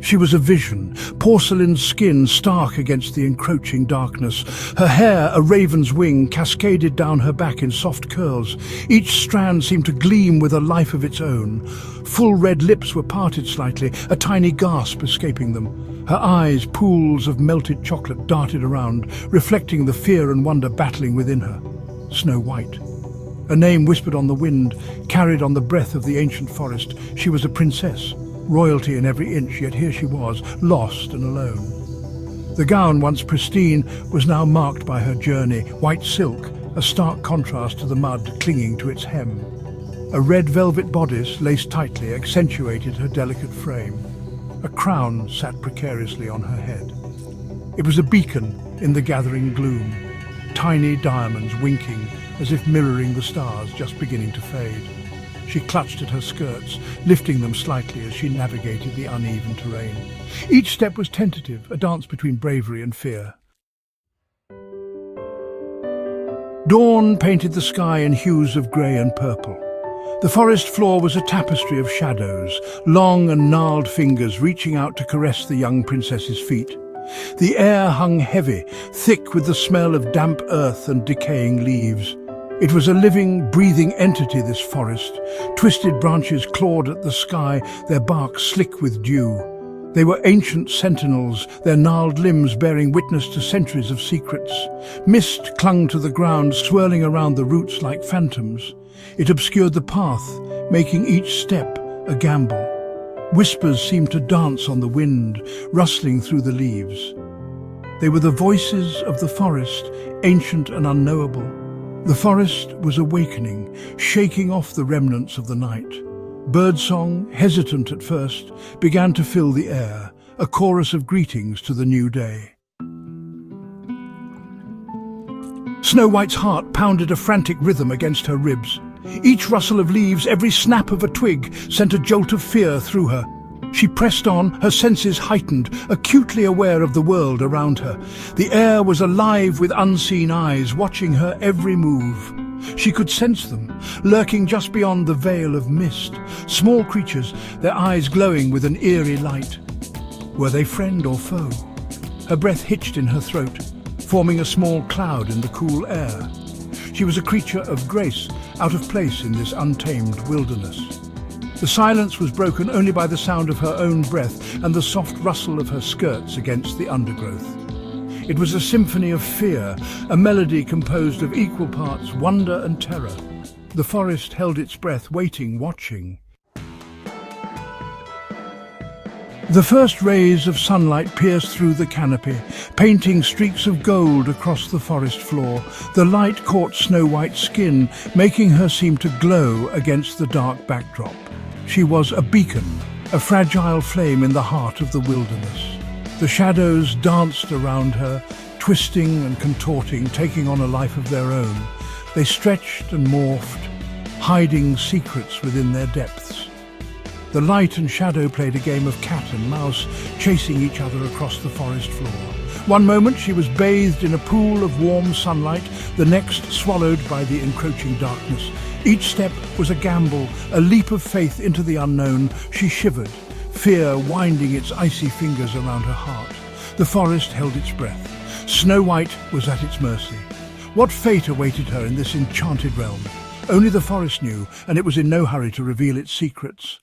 She was a vision, porcelain skin stark against the encroaching darkness. Her hair, a raven's wing, cascaded down her back in soft curls. Each strand seemed to gleam with a life of its own. Full red lips were parted slightly, a tiny gasp escaping them. Her eyes, pools of melted chocolate, darted around, reflecting the fear and wonder battling within her. Snow White. A name whispered on the wind, carried on the breath of the ancient forest. She was a princess. Royalty in every inch, yet here she was, lost and alone. The gown, once pristine, was now marked by her journey. White silk, a stark contrast to the mud clinging to its hem. A red velvet bodice, laced tightly, accentuated her delicate frame. A crown sat precariously on her head. It was a beacon in the gathering gloom, tiny diamonds winking as if mirroring the stars just beginning to fade. She clutched at her skirts, lifting them slightly as she navigated the uneven terrain. Each step was tentative, a dance between bravery and fear. Dawn painted the sky in hues of grey and purple. The forest floor was a tapestry of shadows, long and gnarled fingers reaching out to caress the young princess's feet. The air hung heavy, thick with the smell of damp earth and decaying leaves. It was a living, breathing entity, this forest. Twisted branches clawed at the sky, their bark slick with dew. They were ancient sentinels, their gnarled limbs bearing witness to centuries of secrets. Mist clung to the ground, swirling around the roots like phantoms. It obscured the path, making each step a gamble. Whispers seemed to dance on the wind, rustling through the leaves. They were the voices of the forest, ancient and unknowable. The forest was awakening, shaking off the remnants of the night. Birdsong, hesitant at first, began to fill the air, a chorus of greetings to the new day. Snow White's heart pounded a frantic rhythm against her ribs. Each rustle of leaves, every snap of a twig, sent a jolt of fear through her. She pressed on, her senses heightened, acutely aware of the world around her. The air was alive with unseen eyes, watching her every move. She could sense them, lurking just beyond the veil of mist. Small creatures, their eyes glowing with an eerie light. Were they friend or foe? Her breath hitched in her throat, forming a small cloud in the cool air. She was a creature of grace, out of place in this untamed wilderness. The silence was broken only by the sound of her own breath and the soft rustle of her skirts against the undergrowth. It was a symphony of fear, a melody composed of equal parts wonder and terror. The forest held its breath, waiting, watching. The first rays of sunlight pierced through the canopy, painting streaks of gold across the forest floor. The light caught Snow White's skin, making her seem to glow against the dark backdrop. She was a beacon, a fragile flame in the heart of the wilderness. The shadows danced around her, twisting and contorting, taking on a life of their own. They stretched and morphed, hiding secrets within their depths. The light and shadow played a game of cat and mouse, chasing each other across the forest floor. One moment she was bathed in a pool of warm sunlight, the next swallowed by the encroaching darkness. Each step was a gamble, a leap of faith into the unknown. She shivered, fear winding its icy fingers around her heart. The forest held its breath. Snow White was at its mercy. What fate awaited her in this enchanted realm? Only the forest knew, and it was in no hurry to reveal its secrets.